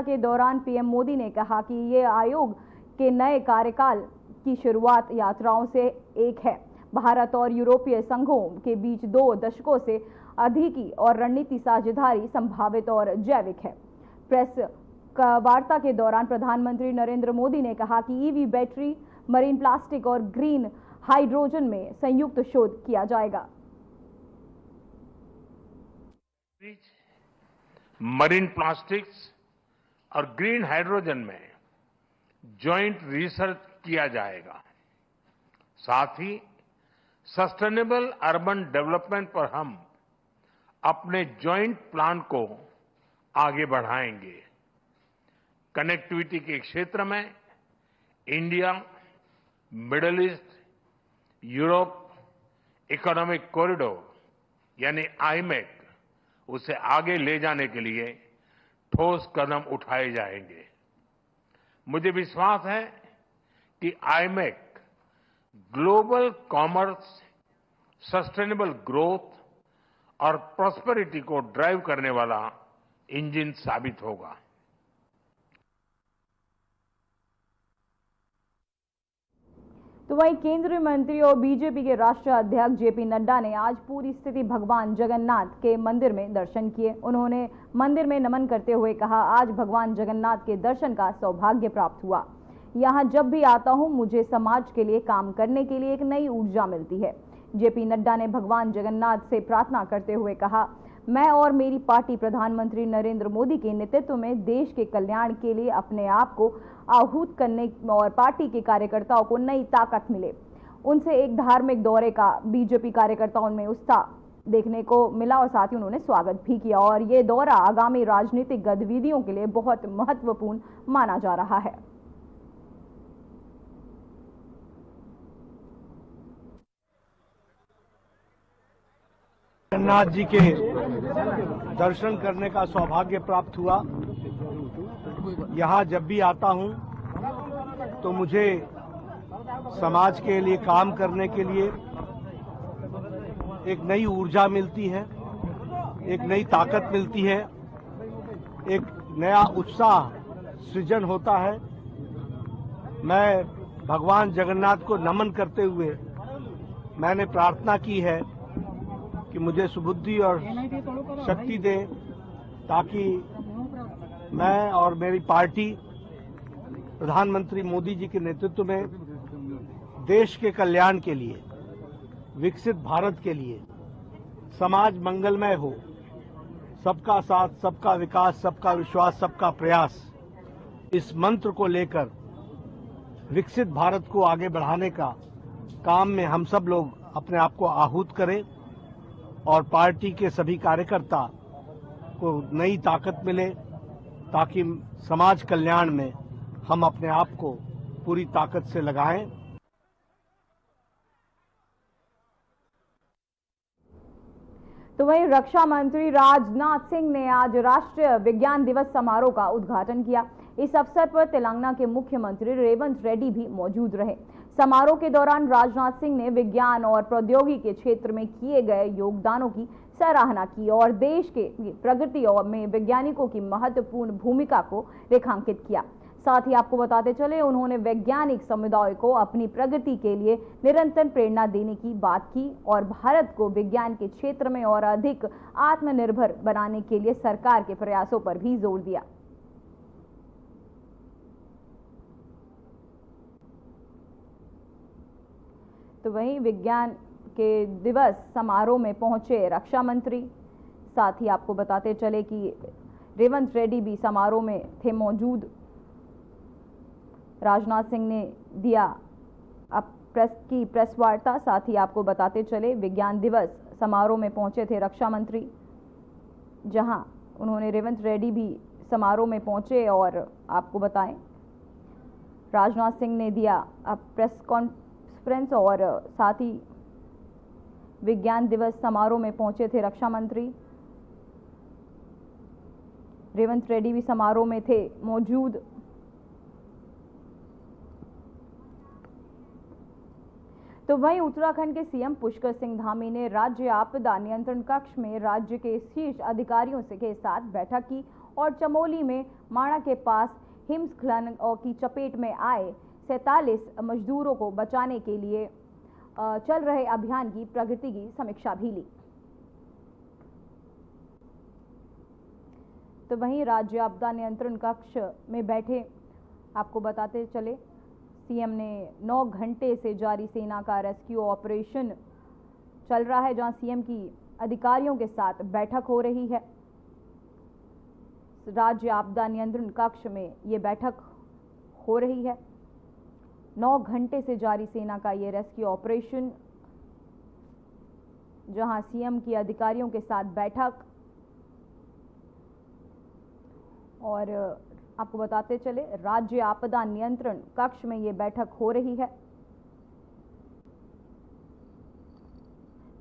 के दौरान पीएम मोदी ने कहा कि ये आयोग के नए कार्यकाल की शुरुआत यात्राओं से एक है। भारत और यूरोपीय संघों के बीच 2 दशकों से अधिक की और रणनीति साझेदारी संभावित और जैविक है। प्रेस वार्ता के दौरान प्रधानमंत्री नरेंद्र मोदी ने कहा कि ईवी बैटरी, मरीन प्लास्टिक और ग्रीन हाइड्रोजन में संयुक्त शोध किया जाएगा। मरीन प्लास्टिक्स और ग्रीन हाइड्रोजन में जॉइंट रिसर्च किया जाएगा। साथ ही सस्टेनेबल अर्बन डेवलपमेंट पर हम अपने जॉइंट प्लान को आगे बढ़ाएंगे। कनेक्टिविटी के क्षेत्र में India, middle east, Europe economic corridor यानी आईमेक, उसे आगे ले जाने के लिए ठोस कदम उठाए जाएंगे। मुझे विश्वास है कि IMEC global commerce, sustainable growth और प्रॉस्पेरिटी को ड्राइव करने वाला इंजन साबित होगा। तो वहीं केंद्रीय मंत्री और बीजेपी के राष्ट्रीय अध्यक्ष जेपी नड्डा ने आज पूरी स्थिति भगवान जगन्नाथ के मंदिर में दर्शन किए। उन्होंने मंदिर में नमन करते हुए कहा, आज भगवान जगन्नाथ के दर्शन का सौभाग्य प्राप्त हुआ। यहाँ जब भी आता हूँ मुझे समाज के लिए काम करने के लिए एक नई ऊर्जा मिलती है। जेपी नड्डा ने भगवान जगन्नाथ से प्रार्थना करते हुए कहा, मैं और मेरी पार्टी प्रधानमंत्री नरेंद्र मोदी के नेतृत्व में देश के कल्याण के लिए अपने आप को आहूत करने और पार्टी के कार्यकर्ताओं को नई ताकत मिले। उनसे एक धार्मिक दौरे का बीजेपी कार्यकर्ताओं में उत्साह देखने को मिला और साथ ही उन्होंने स्वागत भी किया और ये दौरा आगामी राजनीतिक गतिविधियों के लिए बहुत महत्वपूर्ण माना जा रहा है। जगन्नाथ जी के दर्शन करने का सौभाग्य प्राप्त हुआ। यहाँ जब भी आता हूँ तो मुझे समाज के लिए काम करने के लिए एक नई ऊर्जा मिलती है, एक नई ताकत मिलती है, एक नया उत्साह सृजन होता है। मैं भगवान जगन्नाथ को नमन करते हुए मैंने प्रार्थना की है कि मुझे सुबुद्धि और शक्ति दे, ताकि मैं और मेरी पार्टी प्रधानमंत्री मोदी जी के नेतृत्व में देश के कल्याण के लिए, विकसित भारत के लिए, समाज मंगलमय हो, सबका साथ, सबका विकास, सबका विश्वास, सबका प्रयास, इस मंत्र को लेकर विकसित भारत को आगे बढ़ाने का काम में हम सब लोग अपने आप को आहूत करें और पार्टी के सभी कार्यकर्ता को नई ताकत मिले, ताकि समाज कल्याण में हम अपने आप को पूरी ताकत से लगाएं। तो वहीं रक्षा मंत्री राजनाथ सिंह ने आज राष्ट्रीय विज्ञान दिवस समारोह का उद्घाटन किया। इस अवसर पर तेलंगाना के मुख्यमंत्री रेवंत रेड्डी भी मौजूद रहे। समारोह के दौरान राजनाथ सिंह ने विज्ञान और प्रौद्योगिकी के क्षेत्र में किए गए योगदानों की सराहना की और देश के प्रगति में वैज्ञानिकों की महत्वपूर्ण भूमिका को रेखांकित किया। साथ ही आपको बताते चले, उन्होंने वैज्ञानिक समुदाय को अपनी प्रगति के लिए निरंतर प्रेरणा देने की बात की और भारत को विज्ञान के क्षेत्र में और अधिक आत्मनिर्भर बनाने के लिए सरकार के प्रयासों पर भी जोर दिया। तो वहीं विज्ञान के दिवस समारोह में पहुंचे रक्षा मंत्री, साथ ही आपको बताते चले कि रेवंत रेड्डी भी समारोह में थे मौजूद। राजनाथ सिंह ने दिया अब प्रेस वार्ता। साथ ही आपको बताते चले विज्ञान दिवस समारोह में पहुंचे थे रक्षा मंत्री, जहां उन्होंने रेवंत रेड्डी भी समारोह में पहुंचे और आपको बताएं राजनाथ सिंह ने दिया अब प्रेस कॉन्फ्रेंस और साथ ही विज्ञान दिवस समारोह में पहुंचे थे रक्षा मंत्री। रेवंत रेड्डी भी समारोह में थे मौजूद। तो वहीं उत्तराखंड के सीएम पुष्कर सिंह धामी ने राज्य आपदा नियंत्रण कक्ष में राज्य के शीर्ष अधिकारियों के साथ बैठक की और चमोली में माणा के पास हिमस्खलन की चपेट में आए 47 मजदूरों को बचाने के लिए चल रहे अभियान की प्रगति की समीक्षा भी ली। तो वहीं राज्य आपदा नियंत्रण कक्ष में बैठे आपको बताते चले, सीएम ने 9 घंटे से जारी सेना का रेस्क्यू ऑपरेशन चल रहा है, जहां सीएम की अधिकारियों के साथ बैठक हो रही है। राज्य आपदा नियंत्रण कक्ष में ये बैठक हो रही है। 9 घंटे से जारी सेना का ये रेस्क्यू ऑपरेशन, जहां सीएम की अधिकारियों के साथ बैठक, और आपको बताते चले राज्य आपदा नियंत्रण कक्ष में ये बैठक हो रही है।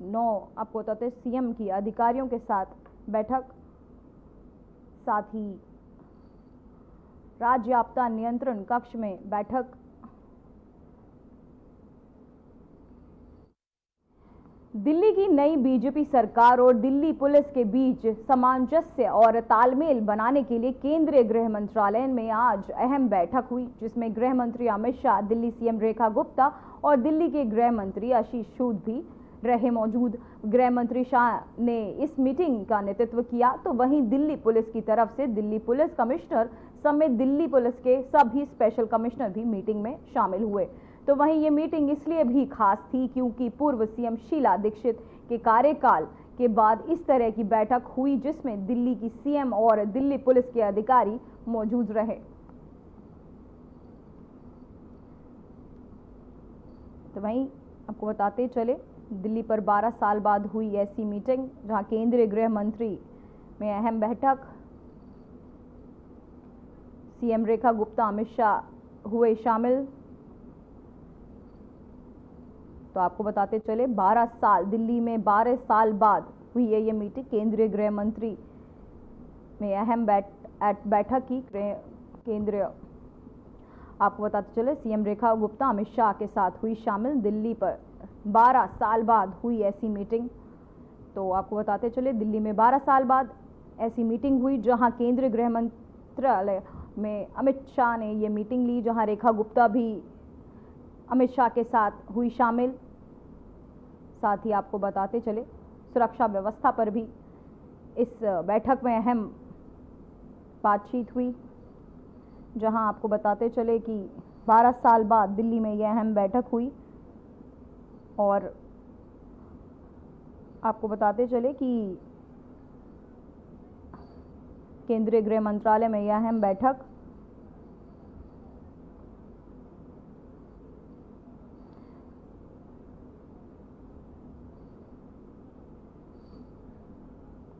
9 आपको बताते सीएम की अधिकारियों के साथ बैठक, साथ ही राज्य आपदा नियंत्रण कक्ष में बैठक। दिल्ली की नई बीजेपी सरकार और दिल्ली पुलिस के बीच सामंजस्य और तालमेल बनाने के लिए केंद्रीय गृह मंत्रालय में आज अहम बैठक हुई, जिसमें गृह मंत्री अमित शाह, दिल्ली सीएम रेखा गुप्ता और दिल्ली के गृह मंत्री आशीष सूद भी रहे मौजूद। गृह मंत्री शाह ने इस मीटिंग का नेतृत्व किया, तो वहीं दिल्ली पुलिस की तरफ से दिल्ली पुलिस कमिश्नर समेत दिल्ली पुलिस के सभी स्पेशल कमिश्नर भी मीटिंग में शामिल हुए। तो वहीं ये मीटिंग इसलिए भी खास थी क्योंकि पूर्व सीएम शीला दीक्षित के कार्यकाल के बाद इस तरह की बैठक हुई, जिसमें दिल्ली की सीएम और दिल्ली पुलिस के अधिकारी मौजूद रहे। तो वहीं आपको बताते चले, दिल्ली पर 12 साल बाद हुई ऐसी मीटिंग, जहां केंद्रीय गृह मंत्री में अहम बैठक, सीएम रेखा गुप्ता, अमित शाह हुए शामिल। तो आपको बताते चले 12 साल, दिल्ली में 12 साल बाद हुई है ये मीटिंग। केंद्रीय गृह मंत्री में अहम बैठक की केंद्रीय, आपको बताते चले सीएम रेखा गुप्ता अमित शाह के साथ हुई शामिल। दिल्ली पर 12 साल बाद हुई ऐसी मीटिंग। तो आपको बताते चले दिल्ली में 12 साल बाद ऐसी मीटिंग हुई, जहां केंद्रीय गृह मंत्रालय में अमित शाह ने ये मीटिंग ली, जहां रेखा गुप्ता भी अमित शाह के साथ हुई शामिल। साथ ही आपको बताते चले सुरक्षा व्यवस्था पर भी इस बैठक में अहम बातचीत हुई, जहां आपको बताते चले कि 12 साल बाद दिल्ली में यह अहम बैठक हुई। और आपको बताते चले कि केंद्रीय गृह मंत्रालय में यह अहम बैठक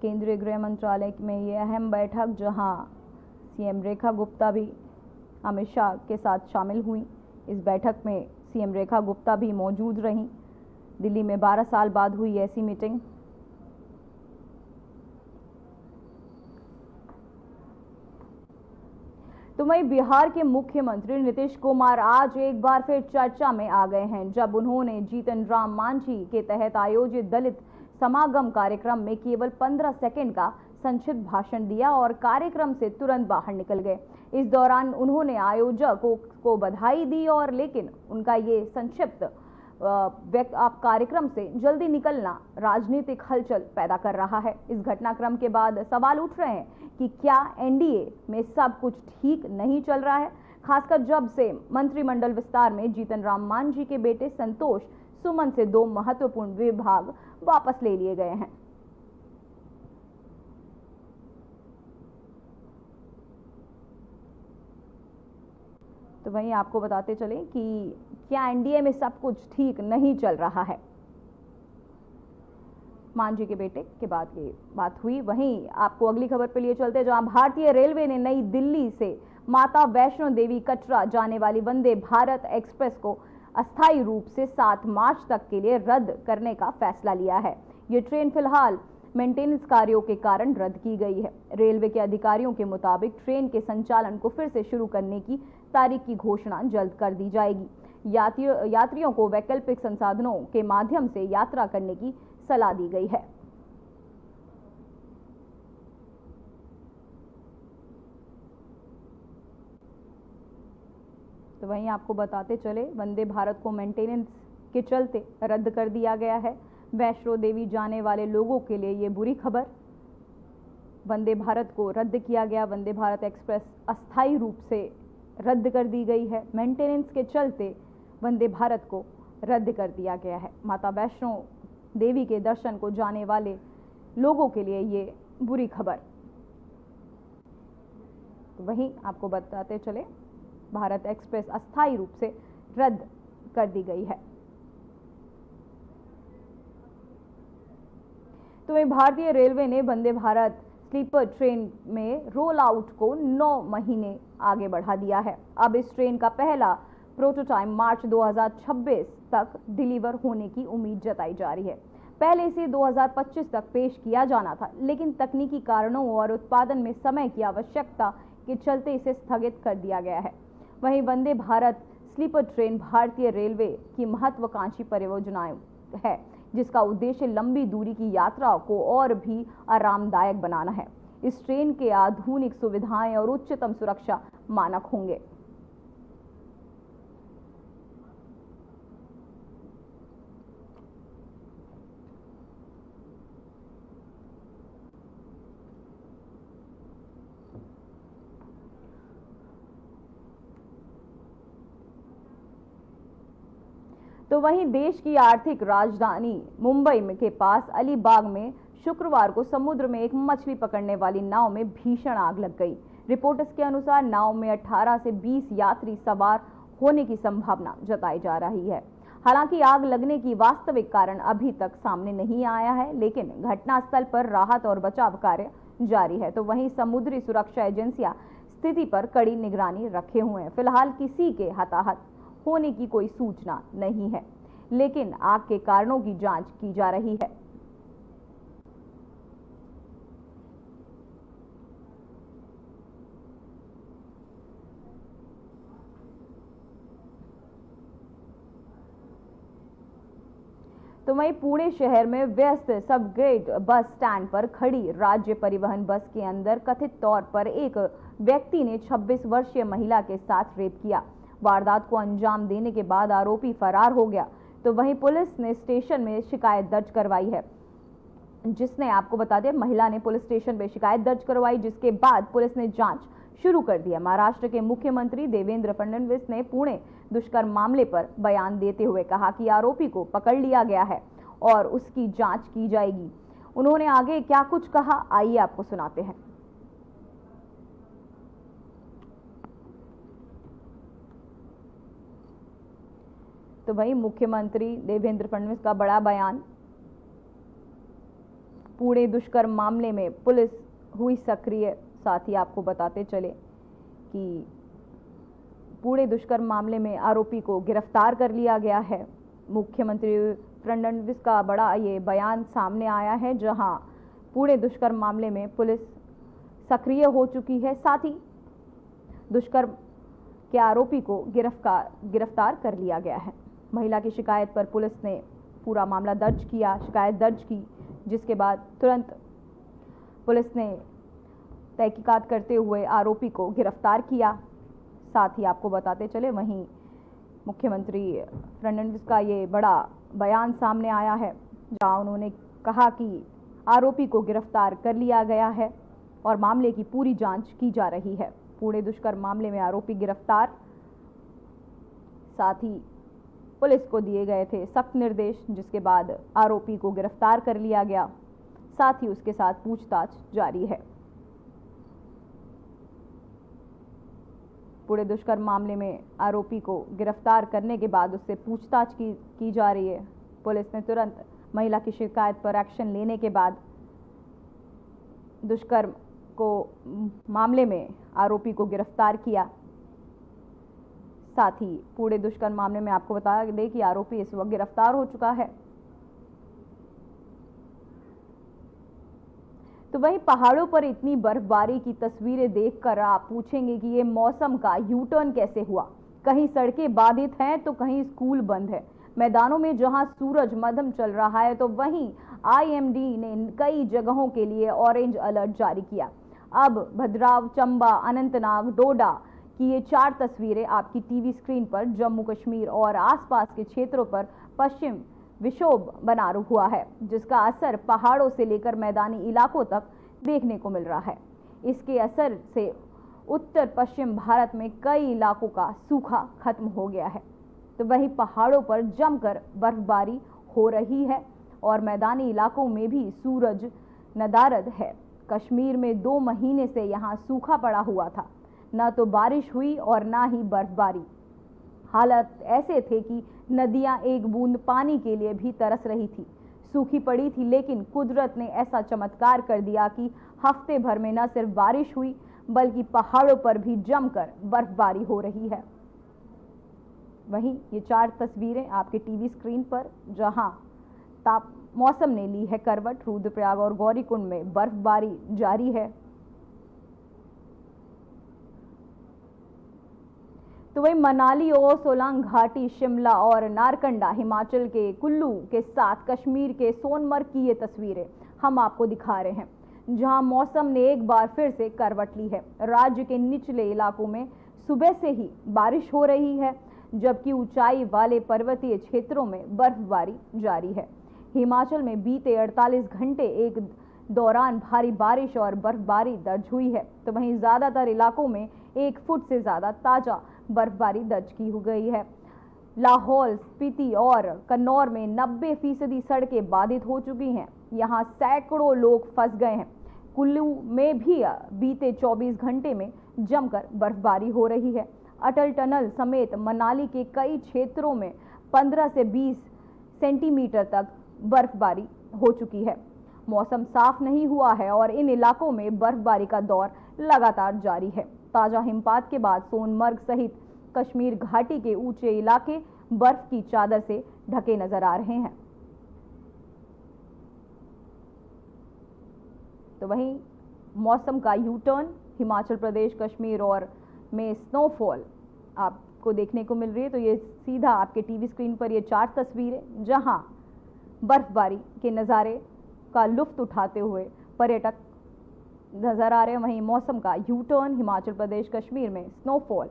केंद्रीय गृह मंत्रालय में ये अहम बैठक, जहां सीएम रेखा गुप्ता भी अमित शाह के साथ शामिल हुई। इस बैठक में सीएम रेखा गुप्ता भी मौजूद रहीं। दिल्ली में 12 साल बाद हुई ऐसी मीटिंग। तो वहीं बिहार के मुख्यमंत्री नीतीश कुमार आज एक बार फिर चर्चा में आ गए हैं, जब उन्होंने जीतन राम मांझी के तहत आयोजित दलित समागम कार्यक्रम में केवल 15 सेकंड का संक्षिप्त भाषण दिया और कार्यक्रम से तुरंत बाहर निकल गए। इस दौरान उन्होंने आयोजकों को बधाई दी, और लेकिन उनका ये संक्षिप्त कार्यक्रम से जल्दी निकलना राजनीतिक हलचल पैदा कर रहा है। इस घटनाक्रम के बाद सवाल उठ रहे हैं कि क्या एनडीए में सब कुछ ठीक नहीं चल रहा है, खासकर जब से मंत्रिमंडल विस्तार में जीतन राम मांझी के बेटे संतोष सुमन से 2 महत्वपूर्ण विभाग वापस ले लिए गए हैं। तो वहीं आपको बताते चले कि क्या एनडीए में सब कुछ ठीक नहीं चल रहा है। मांझी के बेटे के बाद ये बात हुई। वहीं आपको अगली खबर पे लिए चलते, जहां भारतीय रेलवे ने नई दिल्ली से माता वैष्णो देवी कटरा जाने वाली वंदे भारत एक्सप्रेस को अस्थायी रूप से 7 मार्च तक के लिए रद्द करने का फैसला लिया है। ये ट्रेन फिलहाल मेंटेनेंस कार्यों के कारण रद्द की गई है। रेलवे के अधिकारियों के मुताबिक ट्रेन के संचालन को फिर से शुरू करने की तारीख की घोषणा जल्द कर दी जाएगी। यात्रियों को वैकल्पिक संसाधनों के माध्यम से यात्रा करने की सलाह दी गई है। तो वहीं आपको बताते चले, वंदे भारत को मेंटेनेंस के चलते रद्द कर दिया गया है। वैष्णो देवी जाने वाले लोगों के लिए ये बुरी खबर। वंदे भारत को रद्द किया गया। वंदे भारत एक्सप्रेस अस्थायी रूप से रद्द कर दी गई है। मेंटेनेंस के चलते वंदे भारत को रद्द कर दिया गया है। माता वैष्णो देवी के दर्शन को जाने वाले लोगों के लिए ये बुरी खबर। तो वहीं आपको बताते चले, भारत एक्सप्रेस अस्थायी रूप से रद्द कर दी गई है। तो वहीं भारतीय रेलवे ने वंदे भारत स्लीपर ट्रेन में रोल आउट को 9 महीने आगे बढ़ा दिया है। अब इस ट्रेन का पहला प्रोटोटाइप मार्च 2026 तक डिलीवर होने की उम्मीद जताई जा रही है। पहले इसे 2025 तक पेश किया जाना था, लेकिन तकनीकी कारणों और उत्पादन में समय की आवश्यकता के चलते इसे स्थगित कर दिया गया है। वहीं वंदे भारत स्लीपर ट्रेन भारतीय रेलवे की महत्वाकांक्षी परियोजना है, जिसका उद्देश्य लंबी दूरी की यात्रा को और भी आरामदायक बनाना है। इस ट्रेन के आधुनिक सुविधाएं और उच्चतम सुरक्षा मानक होंगे। तो वहीं देश की आर्थिक राजधानी मुंबई के पास अलीबाग में शुक्रवार को समुद्र में एक मछली पकड़ने वाली नाव में भीषण आग लग गई। रिपोर्ट्स के अनुसार नाव में 18 से 20 यात्री सवार होने की संभावना जताई जा रही है। हालांकि आग लगने की वास्तविक कारण अभी तक सामने नहीं आया है, लेकिन घटनास्थल पर राहत और बचाव कार्य जारी है। तो वहीं समुद्री सुरक्षा एजेंसियां स्थिति पर कड़ी निगरानी रखे हुए हैं। फिलहाल किसी के हताहत होने की कोई सूचना नहीं है, लेकिन आग के कारणों की जांच की जा रही है। तो वहीं पुणे शहर में व्यस्त सब ग्रेड बस स्टैंड पर खड़ी राज्य परिवहन बस के अंदर कथित तौर पर एक व्यक्ति ने 26 वर्षीय महिला के साथ रेप किया। वारदात को अंजाम देने के बाद आरोपी फरार हो गया। तो वहीं पुलिस ने स्टेशन में शिकायत दर्ज करवाई है, जिसने आपको बता दें, महिला ने पुलिस स्टेशन में शिकायत दर्ज करवाई, जिसके बाद पुलिस ने जांच शुरू कर दिया। महाराष्ट्र के मुख्यमंत्री देवेंद्र फडणवीस ने पुणे दुष्कर्म मामले पर बयान देते हुए कहा कि आरोपी को पकड़ लिया गया है और उसकी जांच की जाएगी। उन्होंने आगे क्या कुछ कहा, आइए आपको सुनाते हैं। तो वहीं मुख्यमंत्री देवेंद्र फडणवीस का बड़ा बयान। पुणे दुष्कर्म मामले में पुलिस हुई सक्रिय। साथ ही आपको बताते चले कि पुणे दुष्कर्म मामले में आरोपी को गिरफ्तार कर लिया गया है। मुख्यमंत्री फडणवीस का बड़ा ये बयान सामने आया है, जहां पुणे दुष्कर्म मामले में पुलिस सक्रिय हो चुकी है। साथ ही दुष्कर्म के आरोपी को गिरफ्तार कर लिया गया है। महिला की शिकायत पर पुलिस ने पूरा मामला दर्ज किया, शिकायत दर्ज की, जिसके बाद तुरंत पुलिस ने तहकीकात करते हुए आरोपी को गिरफ्तार किया। साथ ही आपको बताते चले, वहीं मुख्यमंत्री फडणवीस का ये बड़ा बयान सामने आया है, जहां उन्होंने कहा कि आरोपी को गिरफ्तार कर लिया गया है और मामले की पूरी जांच की जा रही है। पुणे दुष्कर्म मामले में आरोपी गिरफ्तार। साथ ही पुलिस को दिए गए थे सख्त निर्देश, जिसके बाद आरोपी को गिरफ्तार कर लिया गया। साथ ही उसके साथ पूछताछ जारी है। पुणे दुष्कर्म मामले में आरोपी को गिरफ्तार करने के बाद उससे पूछताछ की जा रही है। पुलिस ने तुरंत महिला की शिकायत पर एक्शन लेने के बाद दुष्कर्म को मामले में आरोपी को गिरफ्तार किया। साथ ही पुणे दुष्कर्म मामले में आपको बता दें कि आरोपी इस वक्त गिरफ्तार हो चुका है। तो वहीं पहाड़ों पर इतनी बर्फबारी की तस्वीरें देखकर आप पूछेंगे कि ये मौसम का यू टर्न कैसे हुआ। कहीं सड़कें बाधित हैं तो कहीं स्कूल बंद है। मैदानों में जहां सूरज मध्यम चल रहा है, तो वहीं आईएमडी ने कई जगहों के लिए ऑरेंज अलर्ट जारी किया। अब भद्राव, चंबा, अनंतनाग, डोडा कि ये 4 तस्वीरें आपकी टीवी स्क्रीन पर जम्मू कश्मीर और आसपास के क्षेत्रों पर पश्चिम विक्षोभ बना हुआ है, जिसका असर पहाड़ों से लेकर मैदानी इलाकों तक देखने को मिल रहा है। इसके असर से उत्तर पश्चिम भारत में कई इलाकों का सूखा खत्म हो गया है, तो वहीं पहाड़ों पर जमकर बर्फबारी हो रही है और मैदानी इलाकों में भी सूरज नदारद है। कश्मीर में 2 महीने से यहाँ सूखा पड़ा हुआ था, न तो बारिश हुई और न ही बर्फबारी। हालात ऐसे थे कि नदियां एक बूंद पानी के लिए भी तरस रही थी, सूखी पड़ी थी, लेकिन कुदरत ने ऐसा चमत्कार कर दिया कि हफ्ते भर में न सिर्फ बारिश हुई बल्कि पहाड़ों पर भी जमकर बर्फबारी हो रही है। वहीं ये 4 तस्वीरें आपके टीवी स्क्रीन पर, जहां मौसम ने ली है करवट। रुद्रप्रयाग और गौरीकुंड में बर्फबारी जारी है। तो वही मनाली और सोलांग घाटी, शिमला और नारकंडा, हिमाचल के कुल्लू के साथ कश्मीर के सोनमर्ग की ये तस्वीरें हम आपको दिखा रहे हैं, जहां मौसम ने एक बार फिर से करवट ली है। राज्य के निचले इलाकों में सुबह से ही बारिश हो रही है, जबकि ऊंचाई वाले पर्वतीय क्षेत्रों में बर्फबारी जारी है। हिमाचल में बीते 48 घंटे एक दौरान भारी बारिश और बर्फबारी दर्ज हुई है, तो वहीं ज्यादातर इलाकों में 1 फुट से ज्यादा ताजा बर्फबारी दर्ज की गई है। लाहौल स्पीति और कन्नौर में 90% सड़कें बाधित हो चुकी हैं। यहां सैकड़ों लोग फंस गए हैं। कुल्लू में भी बीते 24 घंटे में जमकर बर्फबारी हो रही है। अटल टनल समेत मनाली के कई क्षेत्रों में 15 से 20 सेंटीमीटर तक बर्फबारी हो चुकी है। मौसम साफ नहीं हुआ है और इन इलाकों में बर्फबारी का दौर लगातार जारी है। ताजा हिमपात के बाद सोनमर्ग सहित कश्मीर घाटी के ऊंचे इलाके बर्फ की चादर से ढके नजर आ रहे हैं। तो वहीं मौसम का यू टर्न, हिमाचल प्रदेश, कश्मीर और में स्नोफॉल आपको देखने को मिल रही है। तो ये सीधा आपके टीवी स्क्रीन पर ये 4 तस्वीरें, जहां बर्फबारी के नज़ारे का लुत्फ उठाते हुए पर्यटक नजर आ रहे हैं। वहीं मौसम का यू टर्न, हिमाचल प्रदेश, कश्मीर में स्नोफॉल।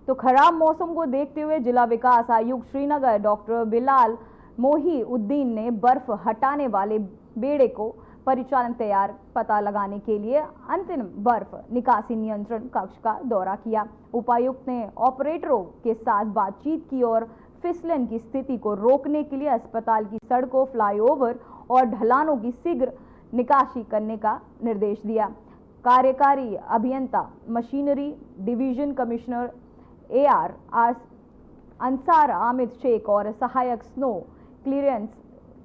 तो खराब मौसम को देखते हुए जिला विकास आयुक्त श्रीनगर डॉक्टर बिलाल मोहीउद्दीन ने बर्फ हटाने वाले बेड़े को परिचालन तैयार पता लगाने के लिए अंतिम बर्फ निकासी नियंत्रण कक्ष का दौरा किया। उपायुक्त ने ऑपरेटरों के साथ बातचीत की और फिसलन की स्थिति को रोकने के लिए अस्पताल की सड़कों, फ्लाईओवर और ढलानों की शीघ्र निकासी करने का निर्देश दिया। कार्यकारी अभियंता मशीनरी division commissioner AR Ansar Amid Sheikh और सहायक स्नो क्लियरेंस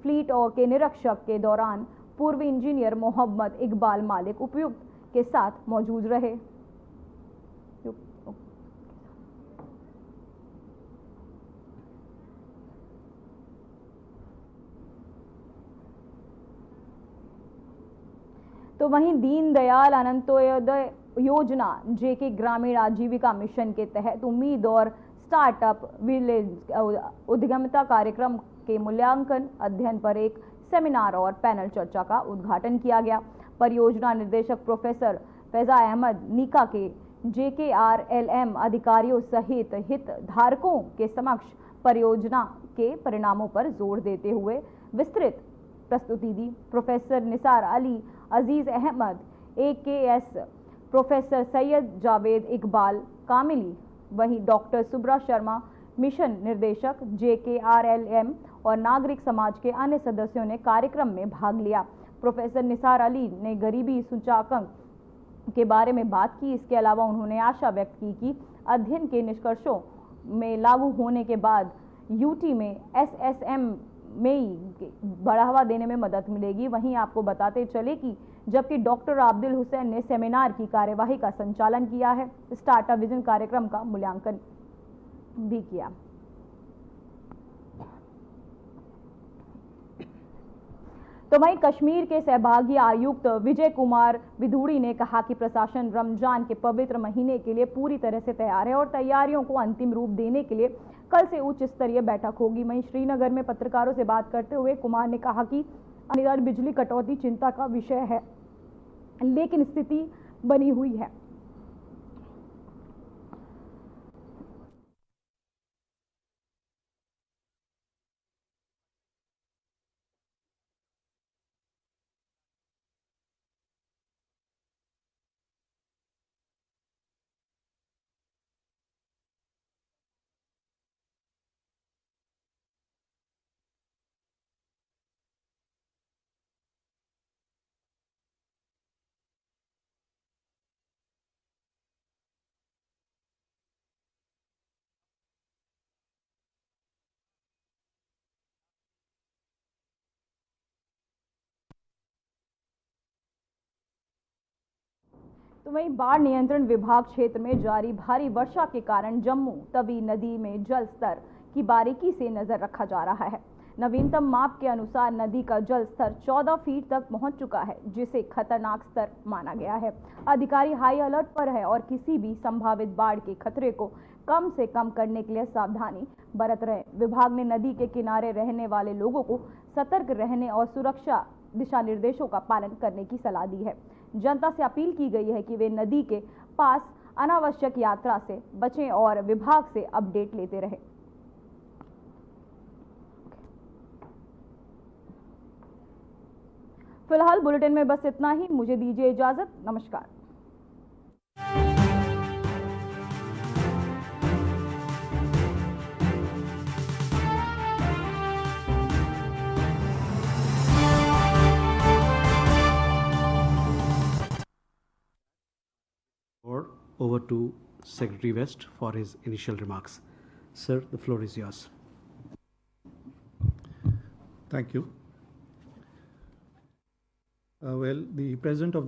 फ्लीट और के निरीक्षक के दौरान पूर्व इंजीनियर मोहम्मद इकबाल मालिक उपायुक्त के साथ मौजूद रहे। तो वहीं दीनदयाल अंत्योदय योजना JK ग्रामीण आजीविका मिशन के तहत उम्मीद और स्टार्टअप विलेज उद्यमिता कार्यक्रम के मूल्यांकन अध्ययन पर एक सेमिनार और पैनल चर्चा का उद्घाटन किया गया। परियोजना निर्देशक प्रोफेसर फैजा अहमद नीका के JKRLM अधिकारियों सहित हितधारकों के समक्ष परियोजना के परिणामों पर जोर देते हुए विस्तृत प्रस्तुति दी। प्रोफेसर निसार अली, अजीज अहमद AKS, प्रोफेसर सैयद जावेद इकबाल कामिली, वहीं डॉक्टर सुब्रा शर्मा मिशन निर्देशक JKRLM और नागरिक समाज के अन्य सदस्यों ने कार्यक्रम में भाग लिया। प्रोफेसर निसार अली ने गरीबी सूचकांक के बारे में बात की। इसके अलावा उन्होंने आशा व्यक्त की कि अध्ययन के निष्कर्षों में लागू होने के बाद UT में SSM में बढ़ावा देने में मदद मिलेगी। वहीं आपको बताते चले कि जबकि डॉक्टर आब्दुल हुसैन ने सेमिनार की कार्यवाही का संचालन किया है, स्टार्टअप विजन कार्यक्रम का मूल्यांकन भी किया। तो वहीं कश्मीर के सहभागी आयुक्त विजय कुमार विधूड़ी ने कहा कि प्रशासन रमजान के पवित्र महीने के लिए पूरी तरह से तैयार है और तैयारियों को अंतिम रूप देने के लिए कल से उच्च स्तरीय बैठक होगी। वहीं श्रीनगर में पत्रकारों से बात करते हुए कुमार ने कहा कि अनिवार्य बिजली कटौती चिंता का विषय है। लेकिन स्थिति बनी हुई है। तो वहीं बाढ़ नियंत्रण विभाग क्षेत्र में जारी भारी वर्षा के कारण जम्मू तवी नदी में जल स्तर की बारीकी से नजर रखा जा रहा है। नवीनतम माप के अनुसार नदी का जल स्तर 14 फीट तक पहुंच चुका है, जिसे खतरनाक स्तर माना गया है। अधिकारी हाई अलर्ट पर है और किसी भी संभावित बाढ़ के खतरे को कम से कम करने के लिए सावधानी बरत रहे। विभाग ने नदी के किनारे रहने वाले लोगों को सतर्क रहने और सुरक्षा दिशा निर्देशों का पालन करने की सलाह दी है। जनता से अपील की गई है कि वे नदी के पास अनावश्यक यात्रा से बचें और विभाग से अपडेट लेते रहें। फिलहाल बुलेटिन में बस इतना ही। मुझे दीजिए इजाजत। नमस्कार। Over to Secretary West for his initial remarks. Sir, the floor is yours. Thank you. Well, the President of